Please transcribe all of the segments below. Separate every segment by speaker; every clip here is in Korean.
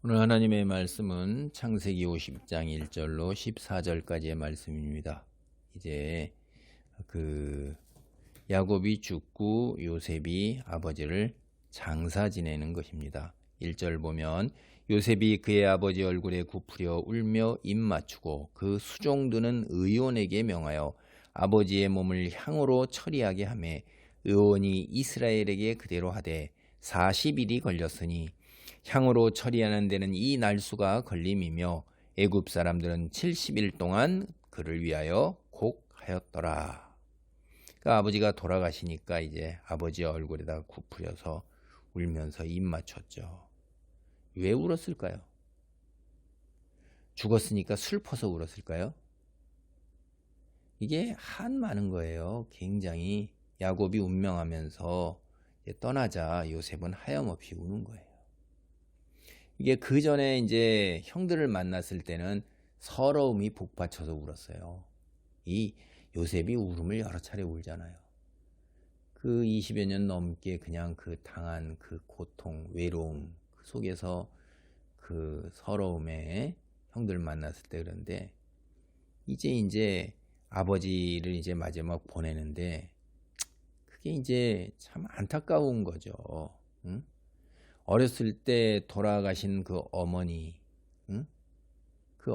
Speaker 1: 오늘 하나님의 말씀은 창세기 50장 1절로 14절까지의 말씀입니다. 이제 야곱이 죽고 요셉이 아버지를 장사 지내는 것입니다. 1절 보면 요셉이 그의 아버지 얼굴에 굽으려 울며 입 맞추고 그 수종드는 의원에게 명하여 아버지의 몸을 향으로 처리하게 하매 의원이 이스라엘에게 그대로 하되 40일이 걸렸으니 향으로 처리하는 데는 이 날수가 걸림이며 애굽 사람들은 70일 동안 그를 위하여 곡하였더라. 그러니까 아버지가 돌아가시니까 이제 아버지의 얼굴에다 굽으려서 울면서 입 맞췄죠. 왜 울었을까요? 죽었으니까 슬퍼서 울었을까요? 이게 한 많은 거예요. 굉장히 야곱이 운명하면서 떠나자 요셉은 하염없이 우는 거예요. 이게 그 전에 이제 형들을 만났을 때는 서러움이 복받쳐서 울었어요. 이 요셉이 울음을 여러 차례 울잖아요. 그 20여 년 넘게 그냥 그 당한 그 고통, 외로움 속에서 그 서러움에 형들 만났을 때 그런데 이제 아버지를 이제 마지막 보내는데 그게 이제 참 안타까운 거죠. 응? 어렸을 때 돌아가신 그 어머니, 응? 그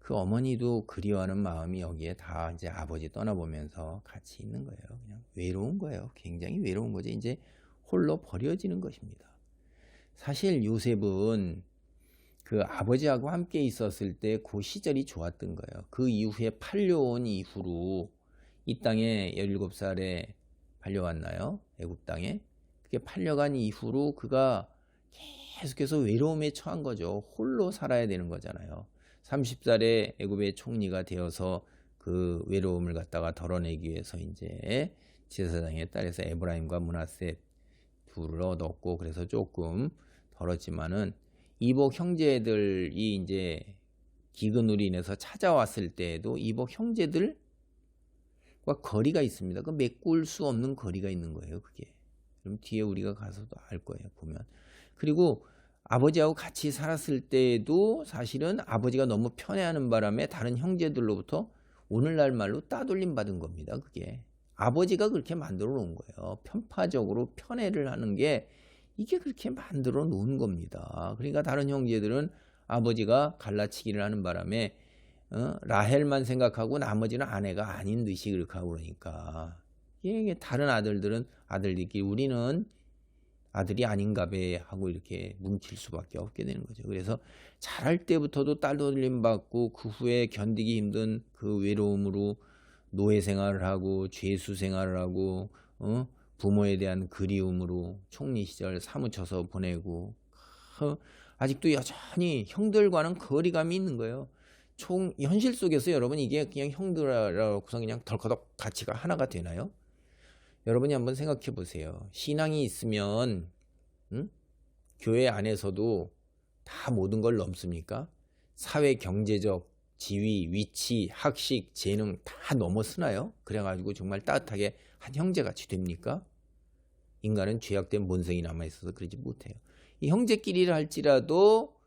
Speaker 1: 어머니도 그리워하는 마음이 여기에 다 이제 아버지 떠나보면서 같이 있는 거예요. 그냥 외로운 거예요. 굉장히 외로운 거죠. 이제 홀로 버려지는 것입니다. 사실 요셉은 그 아버지하고 함께 있었을 때 그 시절이 좋았던 거예요. 그 이후에 팔려온 이후로 이 땅에 17살에 팔려왔나요? 애굽 땅에. 그게 팔려간 이후로 그가 계속해서 외로움에 처한 거죠. 홀로 살아야 되는 거잖아요. 30살에 애굽의 총리가 되어서 그 외로움을 갖다가 덜어내기 위해서 이제 제사장의 딸에서 에브라임과 므낫세 둘을 얻었고 그래서 조금 덜었지만은 이복 형제들이 이제 기근으로 인해서 찾아왔을 때에도 이복 형제들과 거리가 있습니다. 그 메꿀 수 없는 거리가 있는 거예요, 그게. 그럼 뒤에 우리가 가서도 알 거예요, 보면. 그리고 아버지하고 같이 살았을 때에도 사실은 아버지가 너무 편애하는 바람에 다른 형제들로부터 오늘날 말로 따돌림 받은 겁니다, 그게. 아버지가 그렇게 만들어 놓은 거예요. 편파적으로 편애를 하는 게 이게 그렇게 만들어 놓은 겁니다. 그러니까 다른 형제들은 아버지가 갈라치기를 하는 바람에 라헬만 생각하고 나머지는 아내가 아닌 듯이 그렇게 하고 그러니까 이게 다른 아들들은 아들들끼리 우리는 아들이 아닌가 배 하고 이렇게 뭉칠 수밖에 없게 되는 거죠. 그래서 자랄 때부터도 딸돌림 받고 그 후에 견디기 힘든 그 외로움으로 노예 생활을 하고 죄수 생활을 하고 부모에 대한 그리움으로 총리 시절 사무쳐서 보내고 아직도 여전히 형들과는 거리감이 있는 거예요. 현실 속에서 여러분 이게 그냥 형들하고 그냥 덜커덕 가치가 하나가 되나요? 여러분이 한번 생각해 보세요. 신앙이 있으면 교회 안에서도 다 모든 걸 넘습니까? 사회 경제적 지위, 위치, 학식, 재능 다 넘어서나요? 그래가지고 정말 따뜻하게 한 형제같이 됩니까? 인간은 죄악된 본성이 남아있어서 그러지 못해요. 이 형제끼리를 할지라도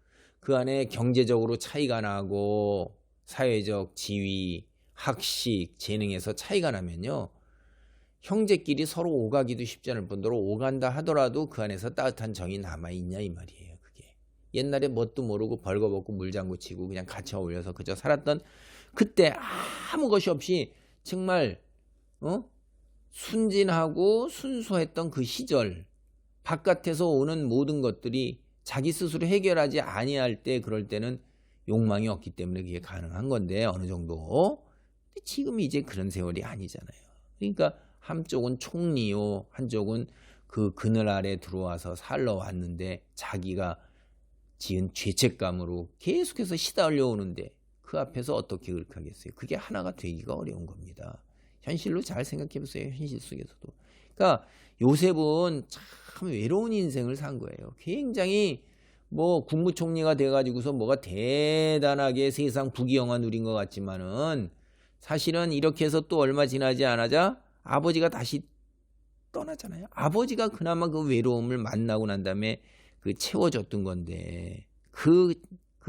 Speaker 1: 그 안에 경제적으로 차이가 나고 사회적 지위, 학식, 재능에서 차이가 나면요. 형제끼리 서로 오가기도 쉽지 않을 뿐더러 오간다 하더라도 그 안에서 따뜻한 정이 남아있냐 이 말이에요. 그게 옛날에 뭣도 모르고 벌거벗고 물장구 치고 그냥 같이 어울려서 그저 살았던 그때 아무 것이 없이 정말 순진하고 순수했던 그 시절 바깥에서 오는 모든 것들이 자기 스스로 해결하지 아니할 때 그럴 때는 욕망이 없기 때문에 그게 가능한 건데 어느 정도 근데 지금 이제 그런 세월이 아니잖아요. 그러니까 한쪽은 총리요 한쪽은 그 그늘 아래 들어와서 살러 왔는데 자기가 지은 죄책감으로 계속해서 시달려 오는데 그 앞에서 어떻게 그렇게 하겠어요. 그게 하나가 되기가 어려운 겁니다. 현실로 잘 생각해 보세요. 현실 속에서도. 그러니까 요셉은 참 외로운 인생을 산 거예요. 굉장히 뭐 국무총리가 돼가지고서 뭐가 대단하게 세상 부귀영화 누린 것 같지만은 사실은 이렇게 해서 또 얼마 지나지 않아자 아버지가 다시 떠나잖아요. 아버지가 그나마 그 외로움을 만나고 난 다음에 그 채워줬던 건데 그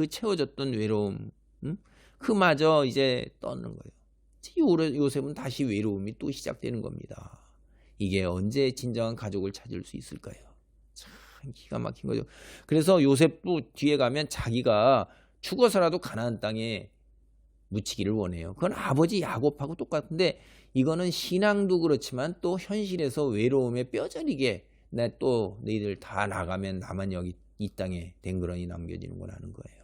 Speaker 1: 채워줬던 외로움, 응? 그마저 이제 떠는 거예요. 요셉은 다시 외로움이 또 시작되는 겁니다. 이게 언제 진정한 가족을 찾을 수 있을까요? 참 기가 막힌 거죠. 그래서 요셉도 뒤에 가면 자기가 죽어서라도 가나안 땅에 묻히기를 원해요. 그건 아버지 야곱하고 똑같은데 이거는 신앙도 그렇지만 또 현실에서 외로움에 뼈저리게 또 너희들 다 나가면 나만 여기 이 땅에 댕그러니 남겨지는구나 하는 거예요.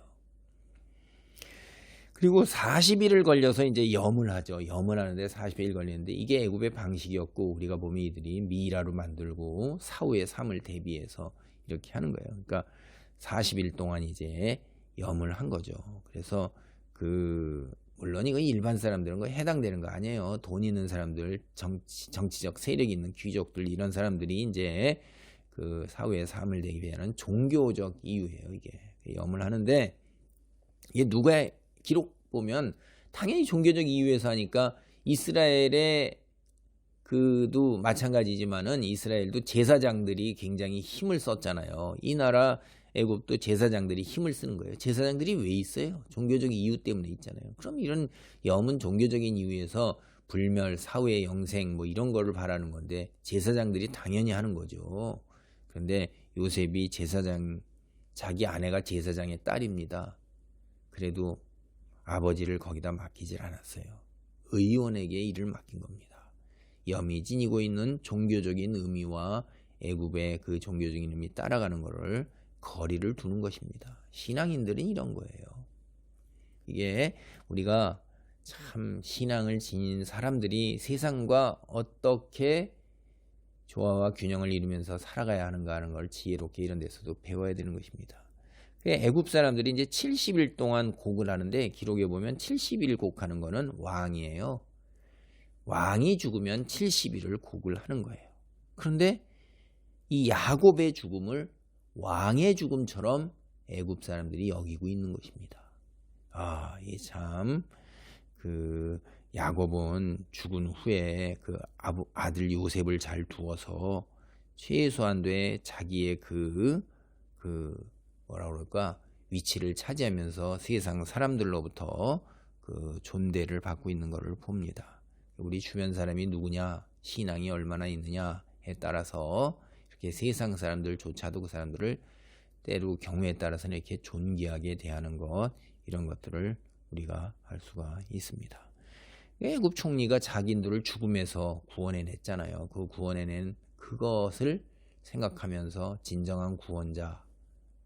Speaker 1: 그리고 40일을 걸려서 이제 염을 하죠. 염을 하는데 40일 걸리는데 이게 애굽의 방식이었고 우리가 보면 이들이 미라로 만들고 사후의 삶을 대비해서 이렇게 하는 거예요. 그러니까 40일 동안 이제 염을 한 거죠. 그래서 물론 이거 일반 사람들은 해당되는 거 아니에요. 돈 있는 사람들, 정치적 세력 있는 귀족들 이런 사람들이 이제 그 사후의 삶을 대비하는 종교적 이유예요. 이게 염을 하는데 이게 누가 기록 보면 당연히 종교적 이유에서 하니까 이스라엘의 그도 마찬가지지만은 이스라엘도 제사장들이 굉장히 힘을 썼잖아요. 이 나라 애굽도 제사장들이 힘을 쓰는 거예요. 제사장들이 왜 있어요? 종교적 이유 때문에 있잖아요. 그럼 이런 염은 종교적인 이유에서 불멸, 사후의 영생 뭐 이런 거를 바라는 건데 제사장들이 당연히 하는 거죠. 그런데 요셉이 자기 아내가 제사장의 딸입니다. 그래도 아버지를 거기다 맡기질 않았어요. 의원에게 일을 맡긴 겁니다. 염이 지니고 있는 종교적인 의미와 애굽의 그 종교적인 의미 따라가는 거를 거리를 두는 것입니다. 신앙인들은 이런 거예요. 이게 우리가 참 신앙을 지닌 사람들이 세상과 어떻게 조화와 균형을 이루면서 살아가야 하는가 하는 걸 지혜롭게 이런 데서도 배워야 되는 것입니다. 애굽 사람들이 이제 70일 동안 곡을 하는데 기록에 보면 70일 곡하는 거는 왕이에요. 왕이 죽으면 70일을 곡을 하는 거예요. 그런데 이 야곱의 죽음을 왕의 죽음처럼 애굽 사람들이 여기고 있는 것입니다. 이게 참 야곱은 죽은 후에 아들 요셉을 잘 두어서 최소한도의 자기의 뭐라 그럴까 위치를 차지하면서 세상 사람들로부터 존대를 받고 있는 것을 봅니다. 우리 주변 사람이 누구냐, 신앙이 얼마나 있느냐에 따라서 이렇게 세상 사람들조차도 그 사람들을 때로 경우에 따라서는 이렇게 존귀하게 대하는 것, 이런 것들을 우리가 알 수가 있습니다. 애굽 총리가 자기들을 죽음에서 구원해냈잖아요. 그 구원해낸 그것을 생각하면서 진정한 구원자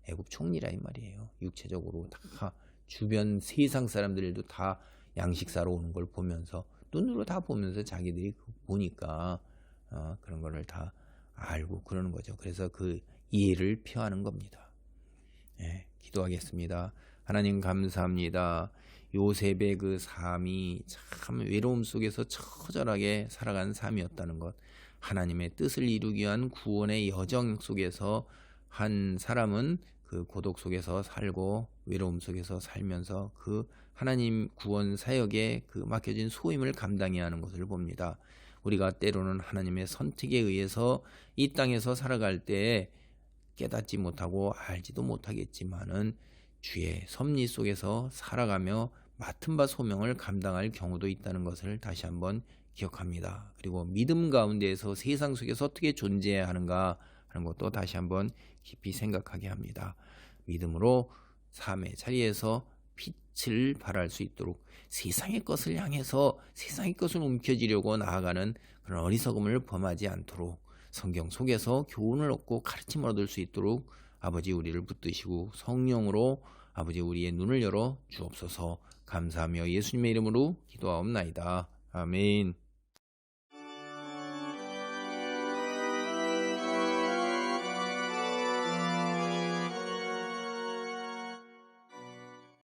Speaker 1: 애굽 총리라 이 말이에요. 육체적으로 다 주변 세상 사람들도 다 양식사로 오는 걸 보면서 눈으로 다 보면서 자기들이 보니까 그런 거를 다 알고 그러는 거죠. 그래서 그 이해를 표하는 겁니다. 기도하겠습니다. 하나님 감사합니다. 요셉의 그 삶이 참 외로움 속에서 처절하게 살아간 삶이었다는 것, 하나님의 뜻을 이루기 위한 구원의 여정 속에서 한 사람은 그 고독 속에서 살고 외로움 속에서 살면서 그 하나님 구원 사역에 맡겨진 소임을 감당해야 하는 것을 봅니다. 우리가 때로는 하나님의 선택에 의해서 이 땅에서 살아갈 때 깨닫지 못하고 알지도 못하겠지만은 주의 섭리 속에서 살아가며 맡은 바 소명을 감당할 경우도 있다는 것을 다시 한번 기억합니다. 그리고 믿음 가운데에서 세상 속에서 어떻게 존재해야 하는가 하는 것도 다시 한번 깊이 생각하게 합니다. 믿음으로 삶의 자리에서 빛을 발할 수 있도록 세상의 것을 향해서 세상의 것을 움켜쥐려고 나아가는 그런 어리석음을 범하지 않도록 성경 속에서 교훈을 얻고 가르침을 얻을 수 있도록 아버지 우리를 붙드시고 성령으로 아버지 우리의 눈을 열어 주옵소서. 감사하며 예수님의 이름으로 기도하옵나이다. 아멘.